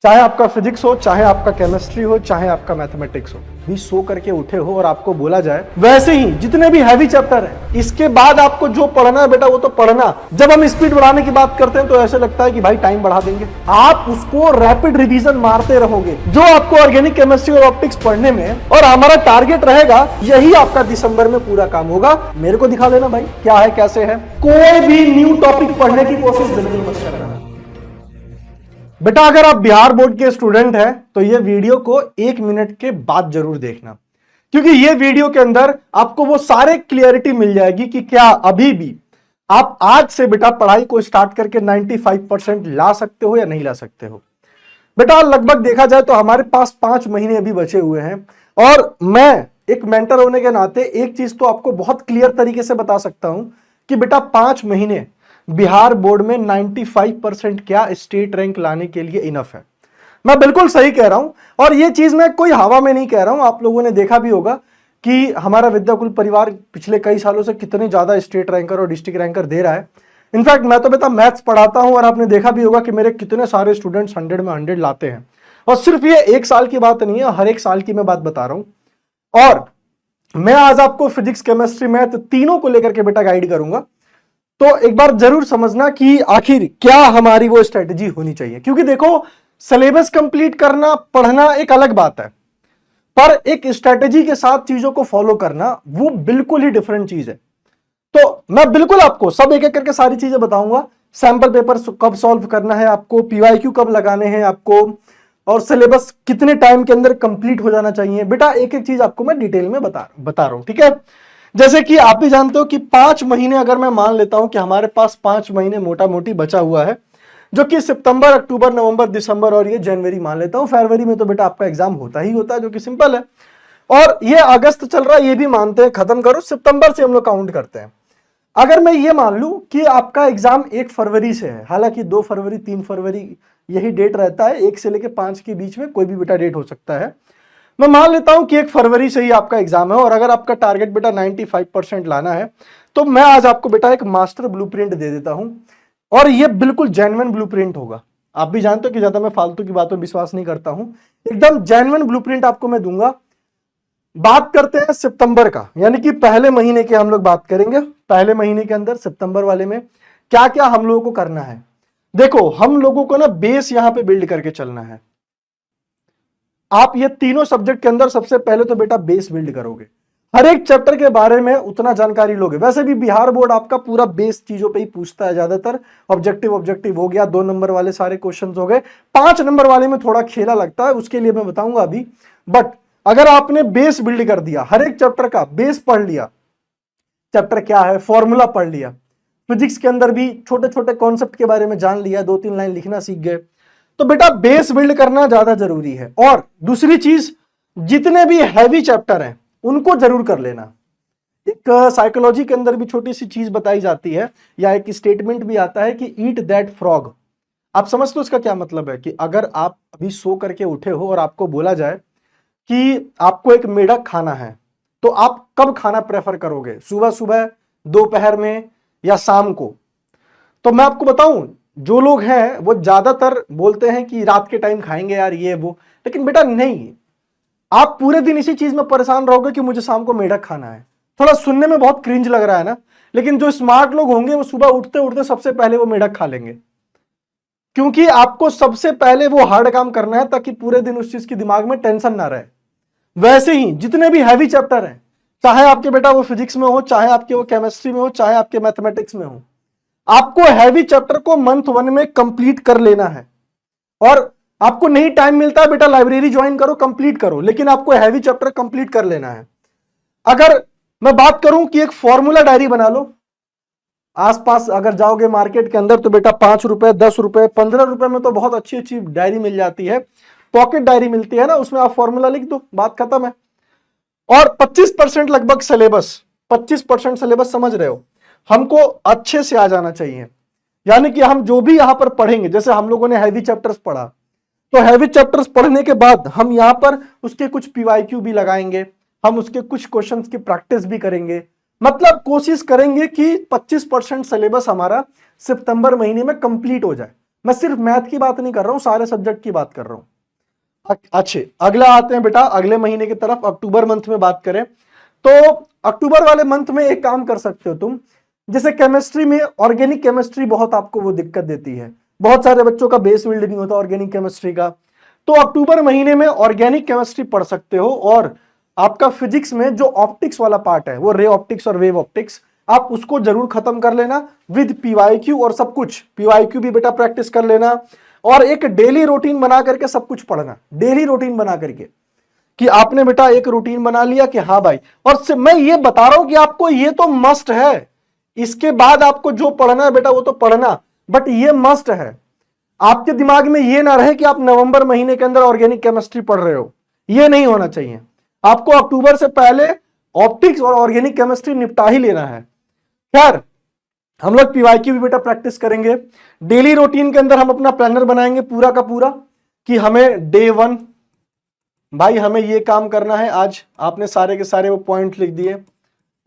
चाहे आपका फिजिक्स हो, चाहे आपका केमिस्ट्री हो, चाहे आपका मैथमेटिक्स हो, भी सो करके उठे हो और आपको बोला जाए वैसे ही जितने भी हैवी चैप्टर हैं इसके बाद आपको जो पढ़ना है बेटा वो तो पढ़ना। जब हम स्पीड बढ़ाने की बात करते हैं तो ऐसे लगता है कि भाई टाइम बढ़ा देंगे, आप उसको रैपिड रिवीजन मारते रहोगे। जो आपको ऑर्गेनिक केमिस्ट्री और ऑप्टिक्स पढ़ने में और हमारा टारगेट रहेगा यही आपका दिसंबर में पूरा काम होगा। मेरे को दिखा लेना भाई क्या है कैसे है। कोई भी न्यू टॉपिक पढ़ने की कोशिश बिल्कुल मत करना बेटा। अगर आप बिहार बोर्ड के स्टूडेंट हैं तो ये वीडियो को 1 मिनट के बाद जरूर देखना, क्योंकि ये वीडियो के अंदर आपको वो सारे क्लियरिटी मिल जाएगी कि क्या अभी भी आप आज से बेटा पढ़ाई को स्टार्ट करके 95% ला सकते हो या नहीं ला सकते हो। बेटा लगभग देखा जाए तो हमारे पास 5 महीने अभी बचे हुए हैं और मैं एक मेंटर होने के नाते एक चीज तो आपको बहुत क्लियर तरीके से बता सकता हूं कि बेटा 5 महीने बिहार बोर्ड में 95% क्या स्टेट रैंक लाने के लिए इनफ है। मैं बिल्कुल सही कह रहा हूं और यह चीज मैं कोई हवा में नहीं कह रहा हूं। आप लोगों ने देखा भी होगा कि हमारा विद्याकुल परिवार पिछले कई सालों से कितने ज्यादा स्टेट रैंकर और डिस्ट्रिक्ट रैंकर दे रहा है। इनफैक्ट मैं तो बेटा मैथ्स पढ़ाता हूं और आपने देखा भी होगा कि मेरे कितने सारे स्टूडेंट्स 100 में 100 लाते हैं। और सिर्फ ये 1 साल की बात नहीं है, हर एक साल की मैं बात बता रहा हूं। और मैं आज आपको फिजिक्स केमिस्ट्री मैथ तीनों को लेकर के बेटा गाइड करूंगा। तो एक बार जरूर समझना कि आखिर क्या हमारी वो स्ट्रेटेजी होनी चाहिए, क्योंकि देखो सिलेबस कंप्लीट करना पढ़ना एक अलग बात है, पर एक स्ट्रेटेजी के साथ चीजों को फॉलो करना वो बिल्कुल ही डिफरेंट चीज है। तो मैं बिल्कुल आपको सब एक एक करके सारी चीजें बताऊंगा। सैंपल पेपर कब सॉल्व करना है आपको, पीवाईक्यू कब लगाने हैं आपको, और सिलेबस कितने टाइम के अंदर कंप्लीट हो जाना चाहिए। बेटा एक एक चीज आपको मैं डिटेल में बता रहा हूं, ठीक है। जैसे कि आप भी जानते हो कि 5 महीने अगर मैं मान लेता हूं कि हमारे पास 5 महीने मोटा मोटी बचा हुआ है, जो कि सितंबर अक्टूबर नवंबर दिसंबर और ये जनवरी मान लेता हूं। फरवरी में तो बेटा आपका एग्जाम होता ही होता है, जो कि सिंपल है। और ये अगस्त चल रहा है ये भी मानते हैं, खत्म करो, सितंबर से हम लोग काउंट करते हैं। अगर मैं ये मान लूं कि आपका एग्जाम 1 फरवरी से है, हालांकि 2 फरवरी 3 फरवरी यही डेट रहता है, 1 से लेकर 5 के बीच में कोई भी बेटा डेट हो सकता है। मैं मान लेता हूं कि 1 फरवरी से ही आपका एग्जाम है और अगर आपका टारगेट बेटा 95% लाना है तो मैं आज आपको बेटा एक मास्टर ब्लूप्रिंट दे देता हूं और ये बिल्कुल जेन्युइन ब्लूप्रिंट होगा। आप भी जानते हो कि ज्यादा मैं फालतू की बातों में विश्वास नहीं करता हूं, एकदम जेन्युइन ब्लूप्रिंट आपको मैं दूंगा। बात करते हैं सितंबर का, यानी कि पहले महीने के हम लोग बात करेंगे। पहले महीने के अंदर सितंबर वाले में क्या क्या हम लोगों को करना है। देखो हम लोगों को ना बेस यहां पे बिल्ड करके चलना है। आप ये तीनों सब्जेक्ट के अंदर सबसे पहले तो बेटा बेस बिल्ड करोगे, हर एक चैप्टर के बारे में उतना जानकारी लोगे। वैसे भी बिहार बोर्ड आपका पूरा बेस चीजों पे ही पूछता है ज्यादातर। ऑब्जेक्टिव हो गया, 2 नंबर वाले सारे क्वेश्चन हो गए, 5 नंबर वाले में थोड़ा खेला लगता है, उसके लिए मैं बताऊंगा अभी। बट अगर आपने बेस बिल्ड कर दिया, हर एक चैप्टर का बेस पढ़ लिया, चैप्टर क्या है फॉर्मूला पढ़ लिया, फिजिक्स के अंदर भी छोटे छोटे कॉन्सेप्ट के बारे में जान लिया, 2-3 लाइन लिखना सीख गए, तो बेटा बेस बिल्ड करना ज्यादा जरूरी है। और दूसरी चीज, जितने भी हैवी चैप्टर हैं उनको जरूर कर लेना। एक साइकोलॉजी के अंदर भी छोटी सी चीज बताई जाती है या एक स्टेटमेंट भी आता है कि ईट दैट फ्रॉग। आप समझते हो इसका क्या मतलब है कि अगर आप अभी सो करके उठे हो और आपको बोला जाए कि आपको एक मेढक खाना है, तो आप कब खाना प्रेफर करोगे, सुबह सुबह, दोपहर में या शाम को? तो मैं आपको बताऊं, जो लोग हैं वो ज्यादातर बोलते हैं कि रात के टाइम खाएंगे यार ये वो, लेकिन बेटा नहीं, आप पूरे दिन इसी चीज में परेशान रहोगे कि मुझे शाम को मेढक खाना है। थोड़ा सुनने में बहुत क्रिंज लग रहा है ना, लेकिन जो स्मार्ट लोग होंगे वो सुबह उठते उठते सबसे पहले वो मेढक खा लेंगे, क्योंकि आपको सबसे पहले वो हार्ड काम करना है ताकि पूरे दिन उस चीज की दिमाग में टेंशन ना रहे। वैसे ही जितने भी हैवी चैप्टर हैं, चाहे आपके बेटा वो फिजिक्स में हो, चाहे आपके वो केमिस्ट्री में हो, चाहे आपके मैथमेटिक्स में हो, आपको हैवी चैप्टर को मंथ 1 में कंप्लीट कर लेना है। और आपको नहीं टाइम मिलता है बेटा लाइब्रेरी ज्वाइन करो, कंप्लीट करो, लेकिन आपको हैवी चैप्टर कंप्लीट कर लेना है। अगर मैं बात करूं कि एक फॉर्मूला डायरी बना लो, आसपास अगर जाओगे मार्केट के अंदर तो बेटा 5 रुपए 10 रुपए 15 रुपए में तो बहुत अच्छी अच्छी डायरी मिल जाती है, पॉकेट डायरी मिलती है ना, उसमें आप फॉर्मूला लिख दो, बात खत्म है। और 25% लगभग सिलेबस, 25% सिलेबस समझ रहे हो, हमको अच्छे से आ जाना चाहिए। यानी कि हम जो भी यहां पर पढ़ेंगे, जैसे हम लोगों ने हैवी चैप्टर्स पढ़ा, तो हैवी चैप्टर्स पढ़ने के बाद हम यहां पर उसके कुछ पीवाईक्यू भी लगाएंगे, हम उसके कुछ क्वेश्चंस की प्रैक्टिस भी करेंगे। मतलब कोशिश करेंगे कि 25% सिलेबस हमारा सितंबर महीने में कंप्लीट हो जाए। मैं सिर्फ मैथ की बात नहीं कर रहा हूं, सारे सब्जेक्ट की बात कर रहा हूं। अच्छे, अगला आते हैं बेटा अगले महीने की तरफ। अक्टूबर मंथ में बात करें तो अक्टूबर वाले मंथ में एक काम कर सकते हो तुम, जैसे केमिस्ट्री में ऑर्गेनिक केमिस्ट्री बहुत आपको वो दिक्कत देती है, बहुत सारे बच्चों का बेस बिल्ड नहीं होता ऑर्गेनिक केमिस्ट्री का, तो अक्टूबर महीने में ऑर्गेनिक केमिस्ट्री पढ़ सकते हो। और आपका फिजिक्स में जो ऑप्टिक्स वाला पार्ट है, वो रे ऑप्टिक्स और वेव ऑप्टिक्स, आप उसको जरूर खत्म कर लेना विद पीवाईक्यू और सब कुछ। पीवाईक्यू भी बेटा प्रैक्टिस कर लेना और एक डेली रूटीन बना करके सब कुछ पढ़ना, डेली रूटीन बना करके कि आपने बेटा एक रूटीन बना लिया कि हाँ भाई। और मैं ये बता रहा हूं कि आपको ये तो मस्ट है, इसके बाद आपको जो पढ़ना है बेटा वो तो पढ़ना, बट ये मस्ट है। आपके दिमाग में ये ना रहे कि आप नवंबर महीने के अंदर ऑर्गेनिक केमिस्ट्री पढ़ रहे हो, ये नहीं होना चाहिए। आपको अक्टूबर से पहले ऑप्टिक्स और ऑर्गेनिक केमिस्ट्री निपटा ही लेना है। खैर, हम लोग पीवाईक्यू भी बेटा प्रैक्टिस करेंगे। डेली रूटीन के अंदर हम अपना प्लानर बनाएंगे पूरा का पूरा कि हमें डे 1 भाई हमें ये काम करना है आज, आपने सारे के सारे वो पॉइंट लिख दिए।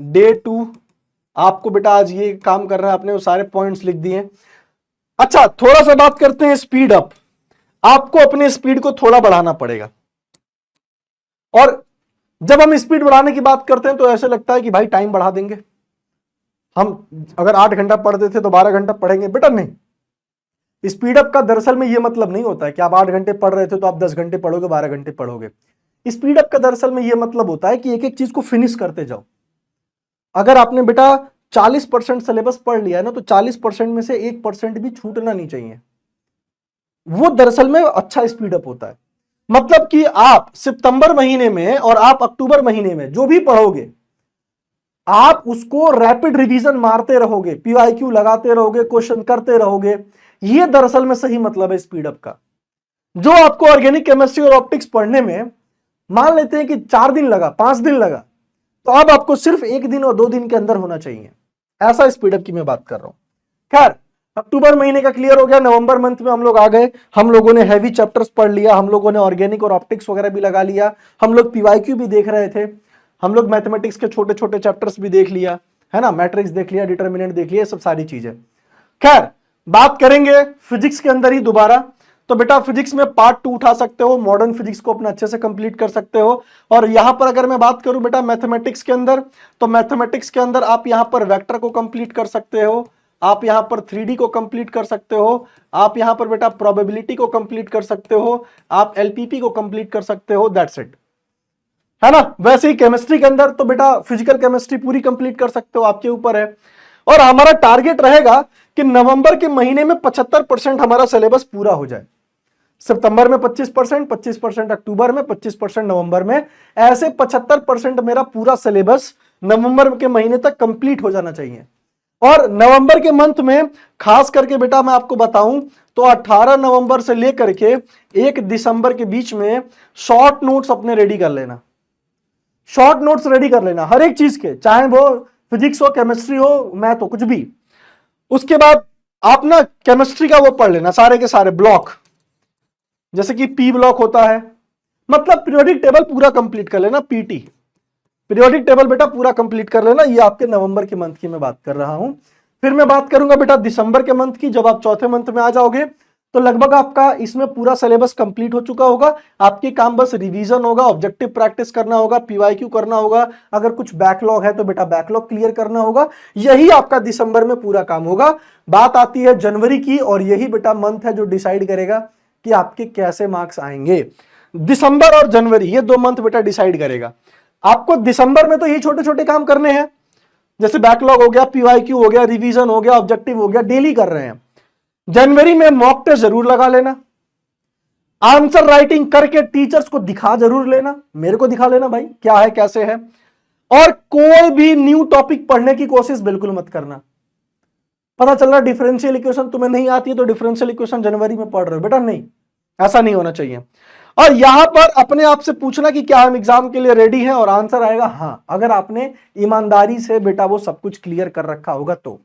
डे 2 आपको बेटा आज ये काम करना है, आपने वो सारे पॉइंट्स लिख दिए। अच्छा, थोड़ा सा बात करते हैं स्पीड अप। आपको अपने स्पीड को थोड़ा बढ़ाना पड़ेगा, और जब हम स्पीड बढ़ाने की बात करते हैं तो ऐसे लगता है कि भाई टाइम बढ़ा देंगे, हम अगर 8 घंटा पढ़ते थे तो 12 घंटा पढ़ेंगे। बेटा नहीं, स्पीड अप का दरअसल में यह मतलब नहीं होता है कि आप 8 घंटे पढ़ रहे थे तो आप 10 घंटे पढ़ोगे, 12 घंटे पढ़ोगे। स्पीड अप का दरअसल में यह मतलब होता है कि एक एक चीज को फिनिश करते जाओ। अगर आपने बेटा 40% सिलेबस पढ़ लिया है ना, तो 40% में से 1% भी छूटना नहीं चाहिए। वो दरअसल में अच्छा स्पीड अप होता है। मतलब कि आप सितंबर महीने में और आप अक्टूबर महीने में जो भी पढ़ोगे, आप उसको रैपिड रिवीजन मारते रहोगे, पीवाईक्यू लगाते रहोगे, क्वेश्चन करते रहोगे। ये दरअसल में सही मतलब है स्पीड अप का। जो आपको ऑर्गेनिक केमिस्ट्री और ऑप्टिक्स पढ़ने में मान लेते हैं कि 4 दिन लगा, 5 दिन लगा, तो अब आपको सिर्फ 1 दिन और 2 दिन के अंदर होना चाहिए। ऐसा स्पीड अप की मैं बात कर रहा हूं। खैर, अक्टूबर महीने का क्लियर हो गया। नवंबर मंथ में हम लोग आ गए, हम लोगों ने हैवी चैप्टर्स पढ़ लिया, हम लोगों ने ऑर्गेनिक और ऑप्टिक्स वगैरह भी लगा लिया, हम लोग पीवाईक्यू भी देख रहे थे, हम लोग मैथमेटिक्स के छोटे छोटे चैप्टर्स भी देख लिया है ना, मैट्रिक्स देख लिया, डिटर्मिनेंट देख लिया, सब सारी चीजें। खैर, बात करेंगे फिजिक्स के अंदर ही दोबारा। तो बेटा फिजिक्स में पार्ट 2 उठा सकते हो, मॉडर्न फिजिक्स को अपना अच्छे से कंप्लीट कर सकते हो। और यहां पर अगर मैं बात करूं बेटा मैथमेटिक्स के अंदर, तो मैथमेटिक्स के अंदर आप यहां पर वेक्टर को कंप्लीट कर सकते हो, आप यहां पर 3D को कंप्लीट कर सकते हो, आप यहां पर बेटा प्रोबेबिलिटी को कंप्लीट कर सकते हो, आप एलपीपी को कंप्लीट कर सकते हो, दैट्स इट, है ना। वैसे ही केमिस्ट्री के अंदर तो बेटा फिजिकल केमिस्ट्री पूरी कंप्लीट कर सकते हो, आपके ऊपर है। और हमारा टारगेट रहेगा कि नवंबर के महीने में 75% हमारा सिलेबस पूरा हो जाए। सितंबर में 25%, 25% अक्टूबर में, 25% नवंबर में, ऐसे 75% मेरा पूरा सिलेबस नवंबर के महीने तक कंप्लीट हो जाना चाहिए। और नवंबर के मंथ में खास करके बेटा मैं आपको बताऊं तो 18 नवंबर से लेकर के 1 दिसंबर के बीच में शॉर्ट नोट्स अपने रेडी कर लेना, शॉर्ट नोट्स रेडी कर लेना हर एक चीज के, चाहे वो फिजिक्स हो, केमिस्ट्री हो, मैथ हो, कुछ भी। उसके बाद आप ना केमिस्ट्री का वो पढ़ लेना, सारे के सारे ब्लॉक, जैसे कि पी ब्लॉक होता है, मतलब पीरियोडिक टेबल पूरा कंप्लीट कर लेना। पीटी पीरियोडिक टेबल बेटा पूरा कंप्लीट कर लेना। ये आपके नवंबर के मंथ की मैं बात कर रहा हूं। फिर मैं बात करूंगा बेटा दिसंबर के मंथ की। जब आप चौथे मंथ में आ जाओगे तो लगभग आपका इसमें पूरा सिलेबस कंप्लीट हो चुका होगा। आपके काम बस रिवीजन होगा, ऑब्जेक्टिव प्रैक्टिस करना होगा, पीवाईक्यू करना होगा, अगर कुछ बैकलॉग है तो बेटा बैकलॉग क्लियर करना होगा। यही आपका दिसंबर में पूरा काम होगा। बात आती है जनवरी की, और यही बेटा मंथ है जो डिसाइड करेगा कि आपके कैसे मार्क्स आएंगे। दिसंबर और जनवरी ये 2 मंथ बेटा डिसाइड करेगा। आपको दिसंबर में तो ये छोटे छोटे काम करने हैं, जैसे बैकलॉग हो गया, पीवाईक्यू हो गया, रिवीजन हो गया, ऑब्जेक्टिव हो गया, डेली कर रहे हैं। जनवरी में मॉक टेस्ट जरूर लगा लेना, आंसर राइटिंग करके टीचर्स को दिखा जरूर लेना, मेरे को दिखा लेना भाई क्या है कैसे है। और कोई भी न्यू टॉपिक पढ़ने की कोशिश बिल्कुल मत करना। पता चल रहा डिफरेंशियल इक्वेशन तुम्हें नहीं आती है तो डिफरेंशियल इक्वेशन जनवरी में पढ़ रहे हो, बेटा नहीं, ऐसा नहीं होना चाहिए। और यहां पर अपने आप से पूछना कि क्या हम एग्जाम के लिए रेडी हैं, और आंसर आएगा हाँ, अगर आपने ईमानदारी से बेटा वो सब कुछ क्लियर कर रखा होगा तो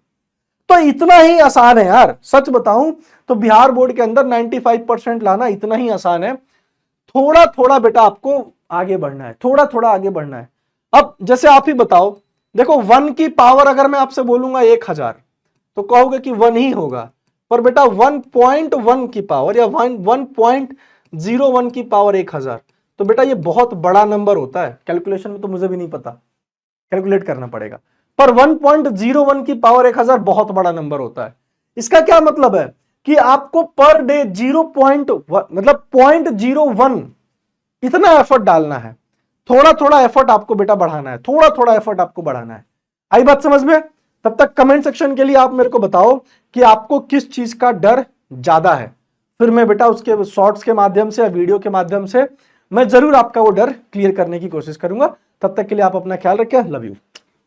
इतना ही आसान है यार। सच बताऊं तो बिहार बोर्ड के अंदर 95% लाना इतना ही आसान है। थोड़ा थोड़ा बेटा आपको आगे बढ़ना है, थोड़ा थोड़ा आगे बढ़ना है। अब जैसे आप ही बताओ, देखो 1 की पावर अगर मैं आपसे बोलूंगा 1000 तो कहोगे कि 1 ही होगा, पर बेटा 1.1 की पावर या 1.01 की पावर 1000, तो बेटा ये बहुत बड़ा नंबर होता है। कैलकुलेशन में तो मुझे भी नहीं पता, कैलकुलेट करना पड़ेगा, पर 1.01 की पावर 1000 बहुत बड़ा नंबर होता है। इसका क्या मतलब है कि आपको पर डे 0.1 मतलब 0.01 इतना एफर्ट डालना है। थोड़ा थोड़ा एफर्ट आपको बेटा बढ़ाना है, थोड़ा थोड़ा एफर्ट आपको बढ़ाना है। आई बात समझ में? तब तक कमेंट सेक्शन के लिए आप मेरे को बताओ कि आपको किस चीज का डर ज्यादा है, फिर मैं बेटा उसके शॉर्ट्स के माध्यम से या वीडियो के माध्यम से मैं जरूर आपका वो डर क्लियर करने की कोशिश करूंगा। तब तक के लिए आप अपना ख्याल रखें। Love you.